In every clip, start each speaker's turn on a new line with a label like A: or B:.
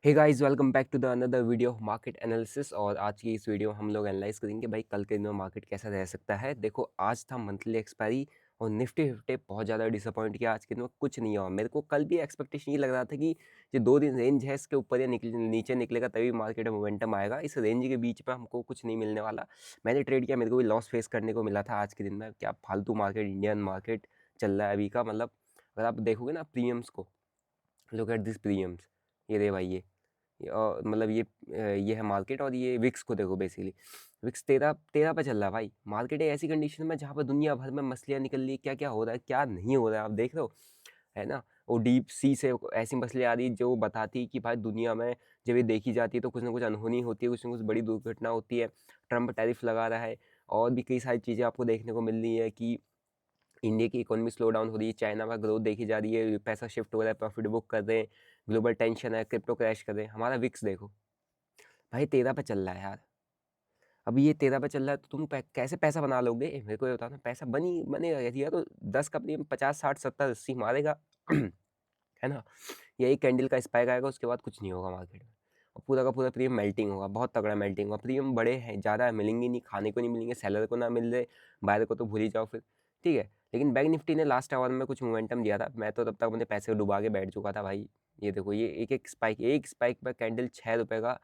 A: Hey guys, welcome back to the another video of market analysis. और आज की इस वीडियो में हम लोग एनालाइज करेंगे भाई कल के दिन में मार्केट कैसा रह सकता है। देखो, आज था मंथली एक्सपायरी और निफ्टी फिफ्टी बहुत ज़्यादा डिसअपॉइंट किया। आज के दिन में कुछ नहीं हुआ। मेरे को कल भी एक्सपेक्टेशन ये लग रहा था कि जो 2 दिन रेंज है इसके ऊपर या नीचे निकलेगा तभी मार्केट में मोमेंटम आएगा। इस रेंज के बीच में हमको कुछ नहीं मिलने वाला। मैंने ट्रेड किया, मेरे को भी लॉस फेस करने को मिला था आज के दिन में। क्या फालतू मार्केट, इंडियन मार्केट चल रहा है अभी का। मतलब अगर आप देखोगे ना प्रीमियम्स को, लुक एट दिस प्रीमियम्स। ये दे भाई, मतलब ये है मार्केट। और ये विक्स को देखो, बेसिकली विक्स 13 पे चल रहा है भाई। मार्केट है ऐसी कंडीशन में जहाँ पर दुनिया भर में मछलियाँ निकल रही है। क्या क्या हो रहा है, क्या नहीं हो रहा है, आप देख रहे हो, है ना। वो डीप सी से ऐसी मछलियाँ आ रही जो बताती कि भाई दुनिया में जब ये देखी जाती है तो कुछ ना कुछ अनहोनी होती है, कुछ ना कुछ बड़ी दुर्घटना होती है। ट्रम्प टैरिफ लगा रहा है और भी कई सारी चीज़ें आपको देखने को मिल रही है कि इंडिया की इकोनॉमी स्लो डाउन हो रही है, चाइना का ग्रोथ देखी जा रही है, पैसा शिफ्ट हो रहा है, प्रॉफिट बुक कर रहे हैं, ग्लोबल टेंशन है, क्रिप्टो क्रैश कर रहे हैं। हमारा विक्स देखो भाई 13 पे चल रहा है यार। अब ये 13 पे चल रहा है तो तुम कैसे पैसा बना लोगे, मेरे को ये बताओ ना। पैसा बनेगा कैसे? या तो 10 का प्रीमियम 50 60 70 80 मारेगा है ना। या एक कैंडल का स्पाइक आएगा, उसके बाद कुछ नहीं होगा मार्केट में और पूरा का पूरा प्रीमियम मेल्टिंग होगा, बहुत तगड़ा मेल्टिंग होगा। प्रीमियम बड़े हैं, ज़्यादा मिलेंगे नहीं, खाने को नहीं मिलेंगे, सेलर को ना मिल रहे, बायर को तो भूल ही जाओ फिर। ठीक है, लेकिन बैंक निफ्टी ने लास्ट आवर में कुछ मोमेंटम दिया था। मैं तो तब तक अपने पैसे डुबा के बैठ चुका था भाई। ये देखो, ये एक स्पाइक पर कैंडल 6 रुपये का।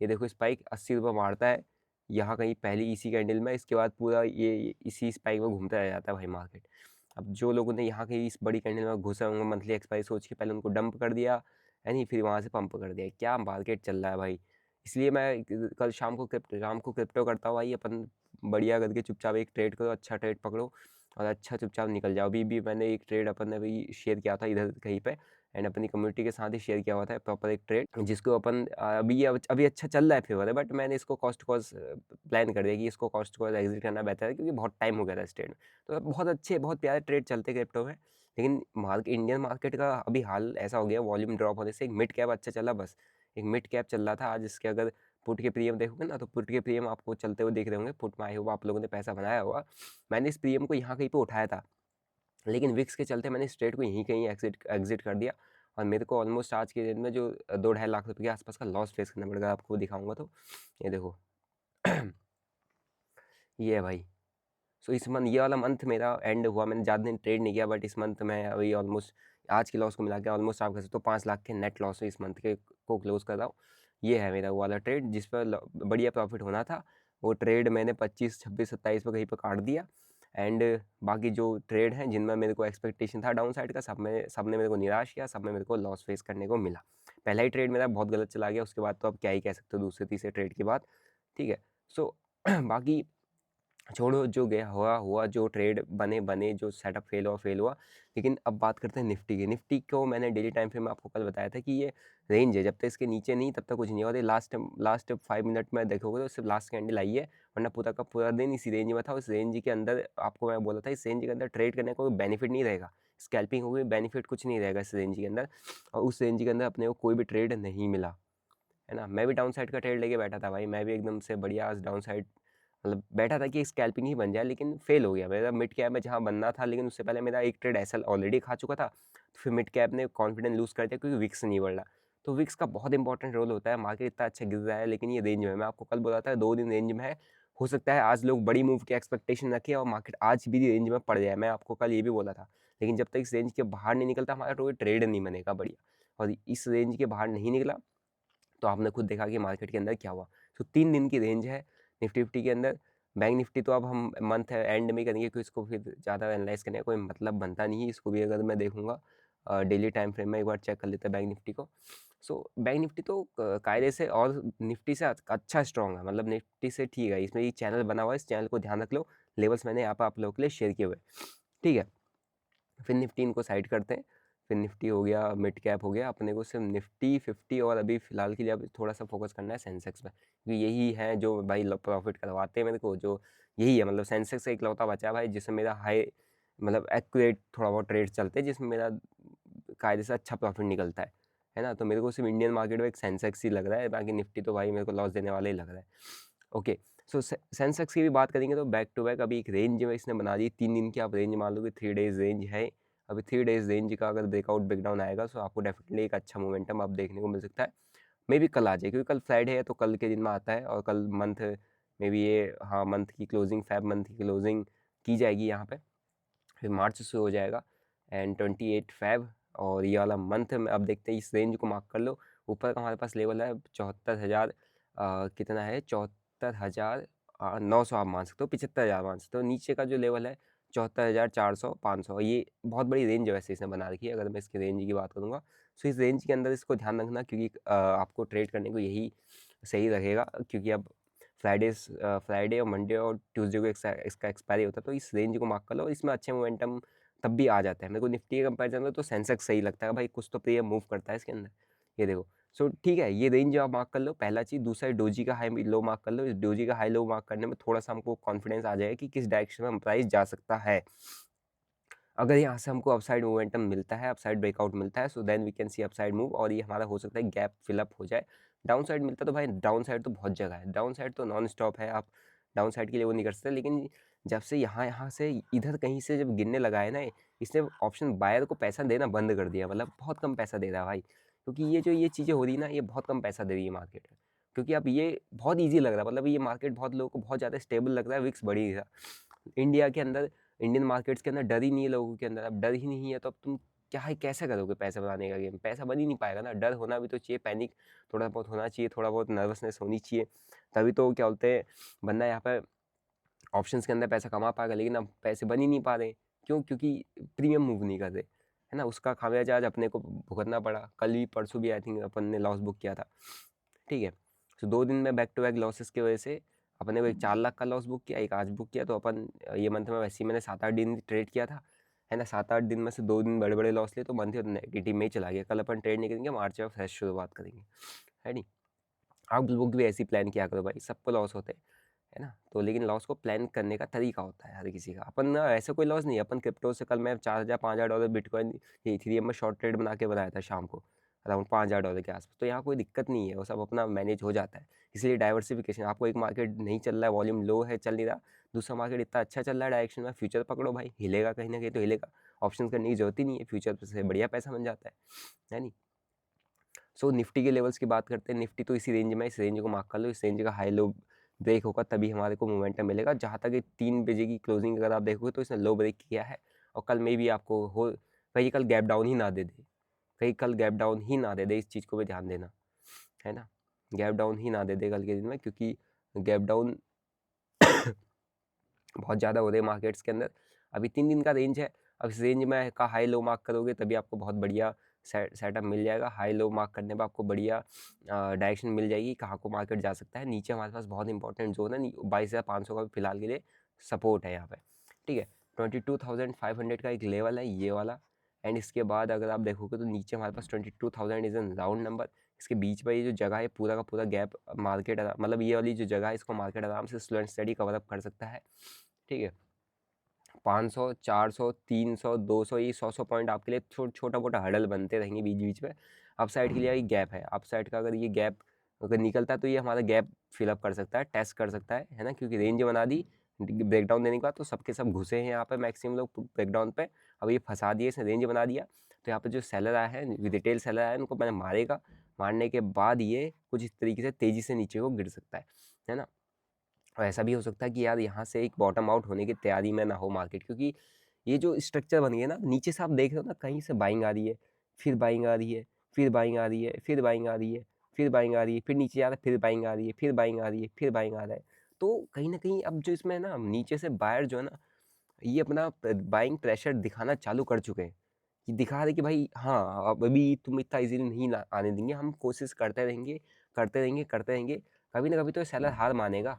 A: ये देखो, स्पाइक 80 रुपये मारता है यहाँ कहीं पहली इसी कैंडल में, इसके बाद पूरा ये इसी स्पाइक में घूमता रह जाता है भाई मार्केट। अब जो लोगों ने यहाँ के इस बड़ी कैंडल में घुसे होंगे मंथली एक्सपायरी सोच के, पहले उनको डंप कर दिया है नहीं, फिर वहाँ से पंप कर दिया। क्या मार्केट चल रहा है भाई। इसलिए मैं कल शाम को क्रिप्टो करता हूँ भाई। अपन बढ़िया करके चुपचाप एक ट्रेड करो, अच्छा ट्रेड पकड़ो और अच्छा चुपचाप निकल जाओ। अभी भी मैंने एक ट्रेड अपन ने अभी शेयर किया था इधर कहीं पे, एंड अपनी कम्युनिटी के साथ ही शेयर किया हुआ था प्रॉपर एक ट्रेड, जिसको अपन अभी अच्छा चल रहा है फेवर है। बट मैंने इसको कॉस्ट प्लान कर दिया कि इसको कॉस्ट एग्जिट करना बेहतर है, क्योंकि बहुत टाइम हो गया था इस ट्रेड में। तो बहुत अच्छे, बहुत प्यारे ट्रेड चलते क्रिप्टो में। लेकिन इंडियन मार्केट का अभी हाल ऐसा हो गया, वॉल्यूम ड्रॉप होने से। एक मिड कैप अच्छा चला, बस एक मिड कैप चल रहा था आज। इसके अगर पुट के प्रीमियम देखोगे ना, तो पुट के प्रीमियम आपको चलते हुए दिख रहे होंगे। पुट में आए हुआ आप लोगों ने पैसा बनाया हुआ। मैंने इस प्रीमियम को यहाँ कहीं पे उठाया था, लेकिन विक्स के चलते मैंने इस ट्रेड को यहीं कहीं एग्जिट कर दिया। और मेरे को ऑलमोस्ट आज के दिन में जो 2-2.5 लाख रुपये के आसपास का लॉस फेस करना पड़ेगा। आपको दिखाऊंगा तो ये देखो ये है भाई। सो इस मंथ, ये वाला मंथ मेरा एंड हुआ। मैंने ज़्यादा दिन ट्रेड नहीं किया, बट इस मंथ में अभी ऑलमोस्ट आज के लॉस को मिला के ऑलमोस्ट आप कह सकते हो 5 लाख के नेट लॉस इस मंथ के को क्लोज कर रहा हूँ। ये है मेरा वो वाला ट्रेड जिस पर बढ़िया प्रॉफिट होना था। वो ट्रेड मैंने 25 26 27 पर कहीं पर काट दिया। एंड बाकी जो ट्रेड हैं जिनमें मेरे को एक्सपेक्टेशन था डाउन साइड का, सब ने मेरे को निराश किया, सब में मेरे को लॉस फेस करने को मिला। पहला ही ट्रेड मेरा बहुत गलत चला गया, उसके बाद तो अब क्या ही कह सकते हो दूसरे तीसरे ट्रेड के बाद। ठीक है। सो बाकी छोड़ो, जो गया हुआ हुआ, जो ट्रेड बने बने, जो सेटअप फेल हुआ। लेकिन अब बात करते हैं निफ्टी की। निफ्टी को मैंने डेली टाइम फ्रेम में आपको कल बताया था कि ये रेंज है, जब तक इसके नीचे नहीं तब तक कुछ नहीं। और ये लास्ट 5 मिनट में देखोगे तो सिर्फ लास्ट कैंडल आई है, वरना पूरा का पूरा दिन इसी रेंज में था। उस रेंज के अंदर आपको मैं बोला था, इस रेंज के अंदर ट्रेड करने का कोई बेनिफिट नहीं रहेगा। स्कैल्पिंग होगी, बेनिफिट कुछ नहीं रहेगा इस रेंज के अंदर। और उस रेंज के अंदर अपने को कोई भी ट्रेड नहीं मिला, है ना। मैं भी डाउन साइड का ट्रेड लेके बैठा था भाई। मैं भी एकदम से बढ़िया आज डाउन साइड मतलब बैठा था कि स्कैल्पिंग ही बन जाए, लेकिन फेल हो गया मेरा। मिड कैप में जहाँ बनना था, लेकिन उससे पहले मेरा एक ट्रेड एसएल ऑलरेडी खा चुका था। तो फिर मिड कैप ने कॉन्फिडेंस लूज कर दिया क्योंकि विक्स नहीं बढ़ रहा। तो विक्स का बहुत इंपॉर्टेंट रोल होता है। मार्केट इतना अच्छा गिर रहा है, लेकिन ये रेंज में, मैं आपको कल बोला था 2 दिन रेंज में है। हो सकता है आज लोग बड़ी मूव की एक्सपेक्टेशन रखें और मार्केट आज भी रेंज में पड़ जाए। मैं आपको कल ये भी बोला था, लेकिन जब तक इस रेंज के बाहर नहीं निकलता हमारा कोई ट्रेड नहीं बनेगा बढ़िया। और इस रेंज के बाहर नहीं निकला तो आपने खुद देखा कि मार्केट के अंदर क्या हुआ। तो 3 दिन की रेंज है निफ्टी फिफ्टी के अंदर। बैंक निफ्टी तो अब हम मंथ एंड में करेंगे, क्योंकि इसको फिर ज़्यादा एनालाइज करने का कोई मतलब बनता नहीं है। इसको भी अगर मैं देखूंगा डेली टाइम फ्रेम में, एक बार चेक कर लेते हैं बैंक निफ्टी को। सो बैंक निफ्टी तो कायदे से और निफ्टी से अच्छा स्ट्रॉन्ग है, मतलब निफ्टी से ठीक है। इसमें ये चैनल बना हुआ है, इस चैनल को ध्यान रख लो। लेवल्स मैंने यहाँ पर आप लोगों के लिए शेयर किए हुए, ठीक है। फिर निफ्टी इनको साइड करते हैं। फिर निफ्टी हो गया, मिड कैप हो गया, अपने को सिर्फ निफ्टी 50 और अभी फिलहाल के लिए अब थोड़ा सा फोकस करना है सेंसेक्स में, क्योंकि यही है जो भाई प्रॉफिट करवाते हैं मेरे को। जो यही है, मतलब सेंसेक्स एक लौता बचा है भाई जिसमें मेरा हाई, मतलब एक्यूरेट थोड़ा बहुत ट्रेड चलते हैं, जिसमें मेरा कायदे से अच्छा प्रॉफिट निकलता है ना। तो मेरे को सिर्फ इंडियन मार्केट में एक सेंसेक्स ही लग रहा है, बाकी निफ्टी तो भाई मेरे को लॉस देने वाला ही लग रहा है। ओके। सो सेंसेक्स की भी बात करेंगे तो बैक टू बैक अभी एक रेंज में इसने बना दी। 3 दिन की आप रेंज मान लो कि 3 डेज रेंज है। अभी 3 डेज रेंज का अगर ब्रेकआउट ब्रेकडाउन आएगा तो आपको डेफिनेटली एक अच्छा मोमेंटम आप देखने को मिल सकता है। मे बी कल आ जाए, क्योंकि कल फ्राइडे है तो कल के दिन में आता है, और कल मंथ मे बी ये, हाँ, मंथ की क्लोजिंग, फैब मंथ की क्लोजिंग की जाएगी यहाँ पे, फिर मार्च से हो जाएगा एंड 28 फैब, और ये वाला मंथ में अब देखते हैं। इस रेंज को मार्क कर लो। ऊपर का हमारे पास लेवल है 74,000, कितना है, 74,900 आप मान सकते हो, 75,000 मान सकते हो। नीचे का जो लेवल है 74,400, 500, ये बहुत बड़ी रेंज है वैसे इसने बना रखी है। अगर मैं इसकी रेंज की बात करूँगा तो इस रेंज के अंदर इसको ध्यान रखना, क्योंकि आपको ट्रेड करने को यही सही रहेगा, क्योंकि अब फ्राइडे और मंडे और ट्यूसडे को इसका एक्सपायरी होता है। तो इस रेंज को मार्क कर लो, इसमें अच्छे मोमेंटम तब भी आ जाता है। मेरे को निफ्टी के कंपैरिजन में तो सेंसेक्स सही लगता है भाई, कुछ तो प्रीमियम मूव करता है इसके अंदर, ये देखो। सो ठीक है, ये रेंज आप मार्क कर लो, पहला चीज़। दूसरा, डोजी का हाई लो मार्क कर लो। इस डोजी का हाई लो मार्क करने में थोड़ा सा हमको कॉन्फिडेंस आ जाएगा कि किस डायरेक्शन में प्राइस जा सकता है। अगर यहाँ से हमको अपसाइड मोमेंटम मिलता है, अपसाइड ब्रेकआउट मिलता है, so then we can see upside move, और ये हमारा हो सकता है गैप फिलअप हो जाए। डाउन साइड मिलता है तो भाई डाउन साइड तो बहुत जगह है, डाउन साइड तो नॉन स्टॉप है, आप डाउन साइड के लिए वो नहीं कर सकते। लेकिन जब से यहाँ से इधर कहीं से जब गिरने लगा है ना, इसने ऑप्शन बायर को पैसा देना बंद कर दिया, मतलब बहुत कम पैसा दे रहा है भाई। क्योंकि ये चीज़ें हो रही ना, ये बहुत कम पैसा दे रही है मार्केट में, क्योंकि अब ये बहुत ईजी लग रहा है, मतलब ये मार्केट बहुत लोगों को बहुत ज़्यादा स्टेबल लग रहा है। विक्स बढ़ी रहा इंडिया के अंदर, इंडियन मार्केट्स के अंदर डर ही नहीं है लोगों के अंदर। अब डर ही नहीं है तो अब तुम क्या है, कैसे करोगे पैसा बनाने का गेम? पैसा बन ही नहीं पाएगा ना। डर होना भी तो चाहिए, पैनिक थोड़ा बहुत होना चाहिए, थोड़ा बहुत नर्वसनेस होनी चाहिए, तभी तो क्या बोलते हैं बंदा यहाँ पर ऑप्शंस के अंदर पैसा कमा पाएगा। लेकिन अब पैसे बन ही नहीं पा रहे, क्यों? क्योंकि प्रीमियम मूव नहीं कर रहे, है ना। उसका खामियाजा आज अपने को भुगतना पड़ा। कल भी परसों भी आई थिंक अपन ने लॉस बुक किया था, ठीक है। तो 2 दिन में बैक टू बैक लॉसेस की वजह से अपने को एक 4 लाख का लॉस बुक किया, एक आज बुक किया। तो अपन ये मंथ में वैसे ही मैंने 7-8 दिन ट्रेड किया था, है ना। 7-8 दिन में से 2 दिन बड़े बड़े लॉस लिए, तो मंथ नेगेटिव में ही चला गया। कल अपन ट्रेड नहीं करेंगे, मार्च में फ्रेश शुरुआत करेंगे, है नहीं। आप बुक भी ऐसी प्लान किया करो भाई, सबको लॉस होते हैं, है ना। तो लेकिन लॉस को प्लान करने का तरीका होता है हर किसी का। अपन ना ऐसे कोई लॉस नहीं है। अपन क्रिप्टो से कल मैं 4,000 5,000 डॉलर बिटकॉइन ये इथेरियम में शॉर्ट ट्रेड बना के बनाया था शाम को, अराउंड 5,000 डॉलर के आसपास। तो यहाँ कोई दिक्कत नहीं है, वो सब अपना मैनेज हो जाता है। इसलिए डाइवर्सिफिकेशन, आपको एक मार्केट नहीं चल रहा है, वॉल्यूम लो है, चल नहीं रहा, दूसरा मार्केट इतना अच्छा चल रहा है डायरेक्शन में, फ्यूचर पकड़ो भाई, हिलेगा कहीं ना कहीं तो हिलेगा। ऑप्शन करने की जरूरत ही नहीं है, फ्यूचर से बढ़िया पैसा बन जाता है नहीं। सो निफ्टी के लेवल्स की बात करते हैं। निफ्टी तो इसी रेंज में, इस रेंज को मार्क कर लो। इस रेंज का हाई लो ब्रेक होगा तभी हमारे को मोमेंटम मिलेगा। जहाँ तक ये 3 बजे की क्लोजिंग अगर आप देखोगे तो इसने लो ब्रेक किया है, और कल में भी आपको हो कहीं कल गैप डाउन ही ना दे दे, कहीं कल गैप डाउन ही ना दे दे, इस चीज़ को भी ध्यान देना, है ना। गैप डाउन ही ना दे दे कल के दिन में, क्योंकि गैप डाउन बहुत ज़्यादा हो रहे हैं मार्केट्स के अंदर। अभी 3 दिन का रेंज है, अब इस रेंज में का हाई लो मार्क करोगे तभी आपको बहुत बढ़िया सेटअप मिल जाएगा। हाई लो मार्क करने पर आपको बढ़िया डायरेक्शन मिल जाएगी कहाँ को मार्केट जा सकता है। नीचे हमारे पास बहुत इंपॉर्टेंट जोन है, 22,500 का भी फिलहाल के लिए सपोर्ट है यहाँ पे, ठीक है। 22,500 का एक लेवल है ये वाला, एंड इसके बाद अगर आप देखोगे तो नीचे हमारे पास 22,000 इज एन राउंड नंबर। इसके बीच में ये जो जगह है पूरा का पूरा गैप मार्केट, मतलब ये वाली जो जगह है इसको मार्केट आराम से slow and study cover up कर सकता है, ठीक है। 500, 400, 300, 200, ये 100 पॉइंट आपके लिए छोटा मोटा हडल बनते रहेंगे बीच बीच में। अप साइड के लिए ये गैप है, अप साइड का अगर ये गैप अगर निकलता है तो ये हमारा गैप फिलअप कर सकता है, टेस्ट कर सकता है ना। क्योंकि रेंज बना दी ब्रेकडाउन देने के बाद, तो सबके सब घुसे हैं यहाँ पे, मैक्सिमम लोग ब्रेकडाउन पे। अब ये फंसा दिए, इसने रेंज बना दिया, तो यहाँ पे जो सेलर आए हैं, रिटेल सेलर आए हैं, उनको मैंने मारेगा। मारने के बाद ये कुछ इस तरीके से तेज़ी से नीचे को गिर सकता है ना। और ऐसा भी हो सकता है कि यार यहाँ से एक बॉटम आउट होने की तैयारी में ना हो मार्केट, क्योंकि ये जो स्ट्रक्चर बन गया ना, नीचे से आप देख रहे हो ना, कहीं से बाइंग आ रही है, फिर बाइंग आ रही है, फिर बाइंग आ रही है, फिर बाइंग आ रही है, फिर बाइंग आ रही है, फिर नीचे आ रहा है, फिर बाइंग आ रही है, फिर बाइंग आ रही है, फिर बाइंग आ रहा है। तो कहीं ना कहीं अब जो इसमें ना नीचे से बायर जो है ना, ये अपना बाइंग प्रेशर दिखाना चालू कर चुके हैं, कि दिखा रहे कि भाई हाँ अब अभी तुम इतना इजीली नहीं आने देंगे, हम कोशिश करते रहेंगे, करते रहेंगे, करते रहेंगे, कभी ना कभी तो सेलर हार मानेगा,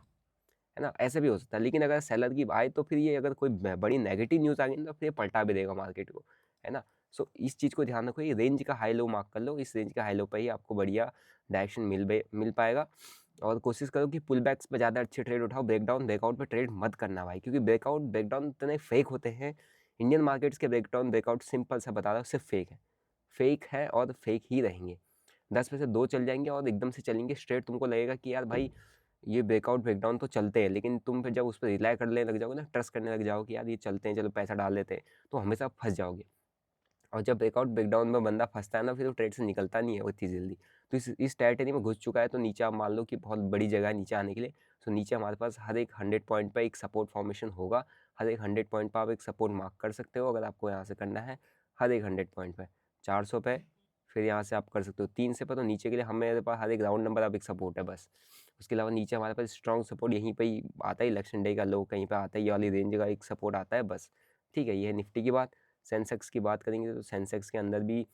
A: है ना। ऐसे भी हो सकता है। लेकिन अगर सेलर की आए तो फिर ये अगर कोई बड़ी नेगेटिव न्यूज़ आ गई तो फिर ये पलटा भी देगा मार्केट को, है ना। सो इस चीज़ को ध्यान रखो, ये रेंज का हाई लो मार्क कर लो। इस रेंज का हाई लो पर ही आपको बढ़िया डायरेक्शन मिल पाएगा। और कोशिश करो कि पुल बैक्स पर ज़्यादा अच्छे ट्रेड उठाओ, ब्रेकडाउन ब्रेकआउट पर ट्रेड मत करना भाई, क्योंकि ब्रेकआउट ब्रेकडाउन इतने फेक होते हैं। इंडियन मार्केट्स के ब्रेकडाउन ब्रेकआउट सिंपल सा बता रहा हूँ, सिर्फ फेक है और फेक ही रहेंगे। 10 में से 2 चल जाएंगे और एकदम से चलेंगे स्ट्रेट, तुमको लगेगा कि यार भाई ये ब्रेकआउट ब्रेकडाउन तो चलते हैं, लेकिन तुम फिर जब उस पर रिलाई करने लग जाओगे ना, ट्रस्ट करने लग जाओगे कि यार ये चलते हैं, चलो पैसा डाल देते हैं, तो हमेशा फंस जाओगे। और जब ब्रेकआउट ब्रेकडाउन में बंदा फंसता है ना, फिर वो ट्रेड से निकलता नहीं है वो इतनी जल्दी। तो इस टेरिटरी में घुस चुका है, तो नीचे आप मान लो कि बहुत बड़ी जगह है नीचे आने के लिए। तो नीचे हमारे पास हर एक 100 पॉइंट पे एक सपोर्ट फॉर्मेशन होगा। हर एक 100 पॉइंट पर आप एक सपोर्ट मार्क कर सकते हो अगर आपको यहाँ से करना है। हर एक 100 पॉइंट पे 400 पे, फिर यहाँ से आप कर सकते हो 300 पे। तो नीचे के लिए हमारे पास हर एक राउंड नंबर अब एक सपोर्ट है बस। उसके अलावा नीचे हमारे पास स्ट्रॉन्ग सपोर्ट यहीं पे ही आता है, इलेक्शन डे का लो कहीं पे आता है, ये वाली रेंज का एक सपोर्ट आता है बस। ठीक है, ये है निफ्टी की बात। सेंसेक्स की बात करेंगे तो सेंसेक्स के अंदर भी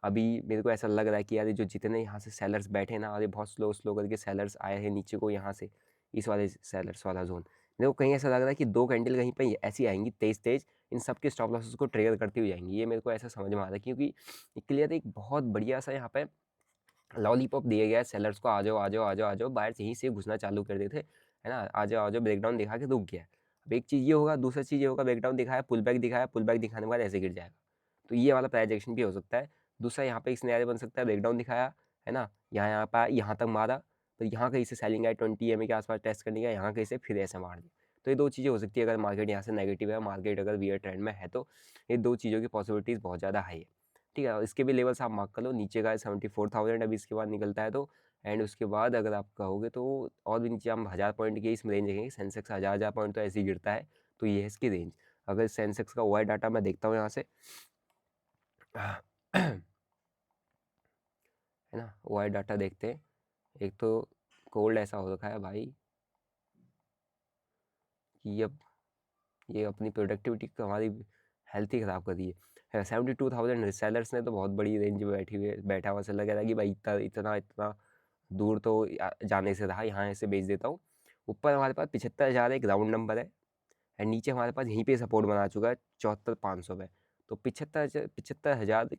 A: अभी मेरे को ऐसा लग रहा है कि यार जो जितने यहाँ से सेलर्स बैठे ना, अरे बहुत स्लो स्लो करके सेलर्स आए हैं नीचे को, यहाँ से इस वाले सेलर्स वाला जोन मेरे को कहीं ऐसा लग रहा है कि 2 कैंडल कहीं पे ऐसी आएंगी तेज तेज, इन सब के स्टॉप लॉसेस को ट्रिगर करती हुई जाएंगी। ये मेरे को ऐसा समझ में आ रहा है, क्योंकि क्लियर एक बहुत बढ़िया सा यहाँ पे लॉलीपॉप दिया गया है सेलर्स को, आ जाओ आ जाओ आ जाओ आ जाओ, बाहर यहीं से घुसना चालू कर देते है ना, आ जाओ आ जाओ, ब्रेकडाउन दिखा के रुक गया। अब एक चीज़ ये होगा, दूसरा चीज़ ये होगा, ब्रेकडाउन दिखाया, पुल बैक दिखाया, पुल बैक दिखाने के बाद ऐसे गिर जाएगा। तो ये वाला प्राइस एक्शन भी हो सकता है। दूसरा यहाँ पे एक सिनेरियो बन सकता है, ब्रेकडाउन दिखाया है ना, यहाँ पर यहाँ तक मारा, तो यहाँ कहीं से सेलिंग आए 20 EMA के आसपास टेस्ट करने का, यहाँ कहीं से फिर ऐसे मार दिया। तो ये दो चीज़ें हो सकती है अगर मार्केट यहाँ से नेगेटिव है, मार्केट अगर वियर ट्रेंड में है, तो ये दो चीज़ों की पॉसिबिलिटीज़ बहुत ज़्यादा हाई है। ठीक है, इसके भी लेवल्स आप मार्क कर लो, नीचे का है 74,000 अभी इसके बाद निकलता है तो, एंड उसके बाद अगर आप कहोगे तो और भी नीचे हम 1000 पॉइंट की इसमें रेंज देखेंगे, सेंसेक्स 1000 पॉइंट तो ऐसे ही गिरता है, तो ये है इसकी रेंज। अगर सेंसेक्स का वाई डाटा मैं देखता हूँ यहाँ से है ना, वाई डाटा देखते हैं। एक तो कोल्ड ऐसा हो रखा है भाई कि अब ये अपनी प्रोडक्टिविटी को, हमारी हेल्थ ही ख़राब कर दी है। 72,000 सेलर्स ने तो बहुत बड़ी रेंज में बैठा हुआ, से लग रहा है कि भाई इतना इतना दूर तो जाने से रहा, यहाँ ऐसे बेच देता हूँ। ऊपर हमारे पास 75,000 एक राउंड नंबर है, एंड नीचे हमारे पास यहीं पे सपोर्ट बना चुका है 74,500 पे। तो 75,000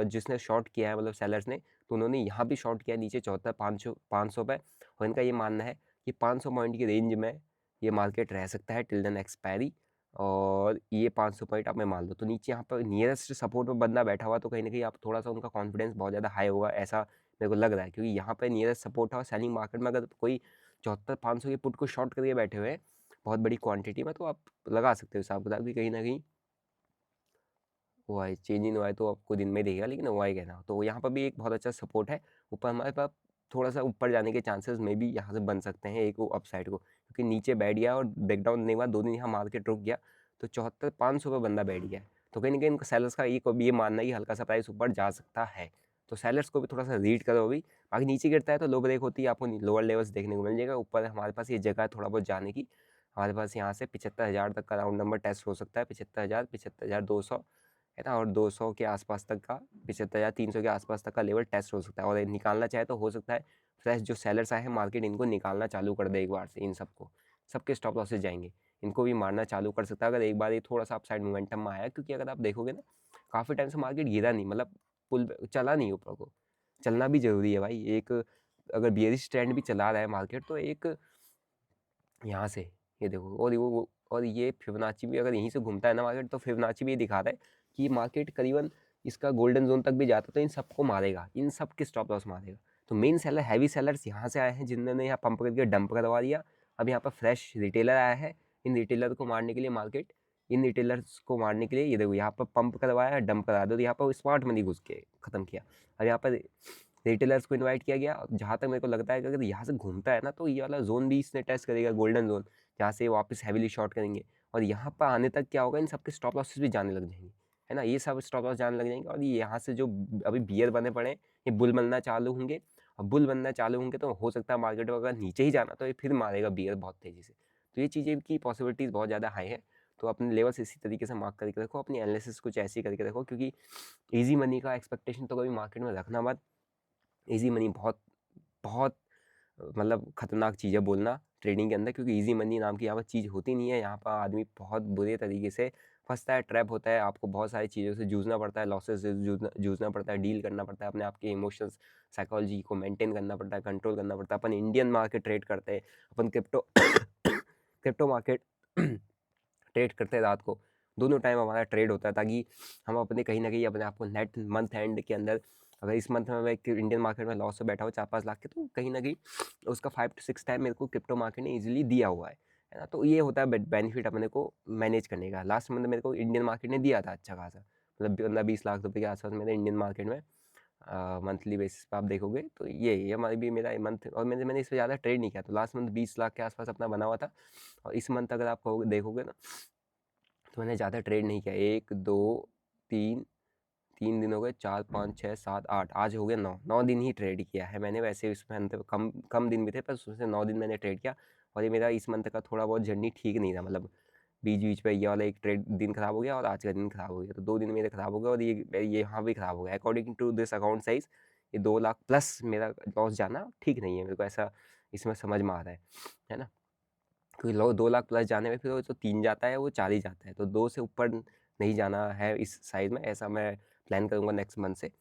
A: जिसने शॉर्ट किया है, मतलब सेलर्स ने, तो उन्होंने यहाँ भी शॉर्ट किया नीचे 74,500 पे, और इनका ये मानना है कि 500 पॉइंट की रेंज में ये मार्केट रह सकता है टिल देन एक्सपायरी, और ये 500 पॉइंट आप में मान लो। तो नीचे यहाँ पर नियरेस्ट सपोर्ट पर बंदा बैठा हुआ, तो कहीं ना कहीं आप थोड़ा सा उनका कॉन्फिडेंस बहुत ज़्यादा हाई होगा, ऐसा मेरे को लग रहा है, क्योंकि यहाँ पर नियरेस्ट सपोर्ट है। और सेलिंग मार्केट में अगर कोई 74,500 की पुट को शॉर्ट करके बैठे हुए हैं बहुत बड़ी क्वांटिटी में, तो आप लगा सकते हो हिसाब किताब भी कहीं ना कहीं वाई चेंज इन वाई तो आपको दिन में देगा, लेकिन वाई कहना तो यहाँ पर भी एक बहुत अच्छा सपोर्ट है। ऊपर हमारे पास थोड़ा सा ऊपर जाने के चांसेस में भी यहाँ से बन सकते हैं एक अपसाइड को, क्योंकि नीचे बैठ गया और ब्रेकडाउन होने के बाद 2 दिन यहाँ मार्केट रुक गया, तो 74,500 पे बंदा बैठ गया। तो कहीं ना कहीं इनका सेलर्स का एक ये मानना है कि हल्का सा प्राइस ऊपर जा सकता है, तो सेलर्स को भी थोड़ा सा रीड करो अभी। बाकी नीचे गिरता है तो लो ब्रेक होती है, आपको लोअर लेवल्स देखने को मिल जाएगा। ऊपर हमारे पास ये जगह है थोड़ा बहुत जाने की, हमारे पास यहाँ से 75,000 तक का राउंड नंबर टेस्ट हो सकता है, 75,000 75,200 है ना, और 200 के आसपास तक का, 75,300 के आसपास तक का लेवल टेस्ट हो सकता है। और निकालना चाहे तो हो सकता है फ्रेश जो सेलर्स आए हैं मार्केट, इनको निकालना चालू कर दे एक बार से, इन सबको, सबके स्टॉप लॉसेस जाएंगे, इनको भी मारना चालू कर सकता है अगर एक बार ये थोड़ा सा अपसाइड मोमेंटम में आया। क्योंकि अगर आप देखोगे ना, काफ़ी टाइम से मार्केट गिरा नहीं, मतलब पुल चला नहीं ऊपर को, चलना भी जरूरी है भाई। एक अगर बियरिश ट्रेंड भी चला रहा है मार्केट, तो एक यहाँ से ये देखो, और ये फिबोनाची भी अगर यहीं से घूमता है ना मार्केट, तो फिबोनाची भी ये दिखा रहा है कि मार्केट करीबन इसका गोल्डन जोन तक भी जाता, तो इन सबको मारेगा, इन सब के स्टॉप लॉस मारेगा। तो मेन सेलर हैवी सेलर्स यहाँ से आए हैं, जिन्होंने यहाँ पंप करके डंप करवा दिया। अब यहाँ पर फ्रेश रिटेलर आया है, इन रिटेलर को मारने के लिए मार्केट, इन रिटेलर्स को मारने के लिए ये देखो यहाँ पर पंप करवाया, डंप करा दो, तो यहाँ पर स्मार्ट मनी घुस के खत्म किया। अब यहाँ पर रिटेलर्स को इनवाइट किया गया। जहाँ तक मेरे को लगता है कि अगर यहाँ से घूमता है ना, तो ये वाला जोन भी इसने टेस्ट करेगा, गोल्डन जोन, जहाँ से वापस हैविली शॉर्ट करेंगे। और यहाँ पर आने तक क्या होगा, इन सबके स्टॉप लॉसेस भी जाने लग जाएंगे, है ना, ये सब स्टॉप लॉस जाने लग जाएंगे। और ये यहाँ से जो अभी बियर बने पड़े हैं, ये बुल बनना चालू होंगे, और बुल बनना चालू होंगे तो हो सकता है मार्केट में अगर नीचे ही जाना, तो ये फिर मारेगा बियर बहुत तेज़ी से। तो ये चीज़ें की पॉसिबिलिटीज़ बहुत ज़्यादा हाई है। तो अपने लेवल्स इसी तरीके से मार्क करके रखो, अपनी एनालिसिस कुछ ऐसी करके रखो, क्योंकि ईजी मनी का एक्सपेक्टेशन तो कभी मार्केट में रखना मत। ईजी मनी बहुत बहुत मतलब खतरनाक चीज़ है बोलना ट्रेडिंग के अंदर, क्योंकि इजी मनी नाम की यहाँ पर चीज़ होती नहीं है। यहाँ पर आदमी बहुत बुरे तरीके से फंसता है, ट्रैप होता है, आपको बहुत सारी चीज़ों से जूझना पड़ता है, लॉसेस से जूझना पड़ता है, डील करना पड़ता है, अपने आपके इमोशंस साइकोलॉजी को मेंटेन करना पड़ता है, कंट्रोल करना पड़ता है। अपन इंडियन मार्केट ट्रेड करते हैं, अपन क्रिप्टो क्रिप्टो मार्केट ट्रेड करते हैं रात को, दोनों टाइम हमारा ट्रेड होता है, ताकि हम अपने कहीं ना कहीं अपने आप को नेट मंथ एंड के अंदर, अगर इस मंथ में मैं इंडियन मार्केट में लॉस से बैठा हूँ 4-5 लाख के, तो कहीं ना कहीं उसका 5 to 6 टाइम मेरे को क्रिप्टो मार्केट ने इजीली दिया हुआ है ना। तो ये होता है बेनिफिट अपने को मैनेज करने का। लास्ट मंथ मेरे को इंडियन मार्केट ने दिया था अच्छा खासा, मतलब 15-20 लाख रुपये के आसपास मेरे इंडियन मार्केट में मंथली बेसिस पे आप देखोगे तो ये हमारी भी मेरा मंथ, और मैंने इस पे ज़्यादा ट्रेड नहीं किया। तो लास्ट मंथ 20 लाख के आसपास अपना बना हुआ था, और इस मंथ अगर आप कहोगे देखोगे ना तो मैंने ज़्यादा ट्रेड नहीं किया। 1 2 3 3 दिन हो गए, 4 5 6 7 8, आज हो गए 9 दिन ही ट्रेड किया है मैंने। वैसे इसमें अंत कम कम दिन भी थे, पर उसमें से 9 दिन मैंने ट्रेड किया। और ये मेरा इस मंथ का थोड़ा बहुत जर्नी ठीक नहीं था, मतलब बीच बीच पे ये वाला एक ट्रेड दिन खराब हो गया और आज का दिन खराब हो गया, तो 2 दिन मेरे खराब हो गए, और ये यहाँ भी खराब हो गया। According to this account size ये 2 लाख प्लस मेरा लॉस जाना ठीक नहीं है, मेरे को ऐसा इसमें समझ में आ रहा है ना। क्योंकि 2 लाख प्लस जाने में फिर वो जो 3 जाता है वो 4 ही जाता है, तो 2 से ऊपर नहीं जाना है इस साइज में, ऐसा मैं प्लान करूँगा नेक्स्ट मंथ से।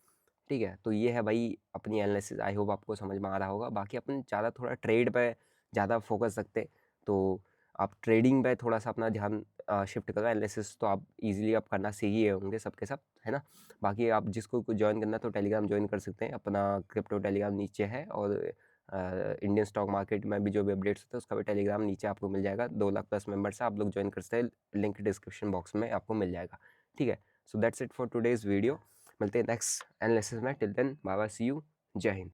A: ठीक है, तो ये है भाई अपनी एनालिसिस। आई होप आपको समझ में आ रहा होगा। बाकी अपन ज़्यादा थोड़ा ट्रेड पे ज़्यादा फोकस रखते, तो आप ट्रेडिंग पे थोड़ा सा अपना ध्यान शिफ्ट करो। एनालिसिस तो आप इजीली आप करना सीख ही होंगे सबके सब, है ना। बाकी आप जिसको ज्वाइन करना तो टेलीग्राम ज्वाइन कर सकते हैं, अपना क्रिप्टो टेलीग्राम नीचे है, और इंडियन स्टॉक मार्केट में भी जो भी अपडेट्स होते हैं उसका भी टेलीग्राम नीचे आपको मिल जाएगा। 2 लाख प्लस मेंबर्स है, आप लोग ज्वाइन कर सकते हैं, लिंक डिस्क्रिप्शन बॉक्स में आपको मिल जाएगा। ठीक है, so that's it for today's video. मिलते हैं नेक्स्ट एनालिसिस में। Till then bye bye, see you, Jai Hind.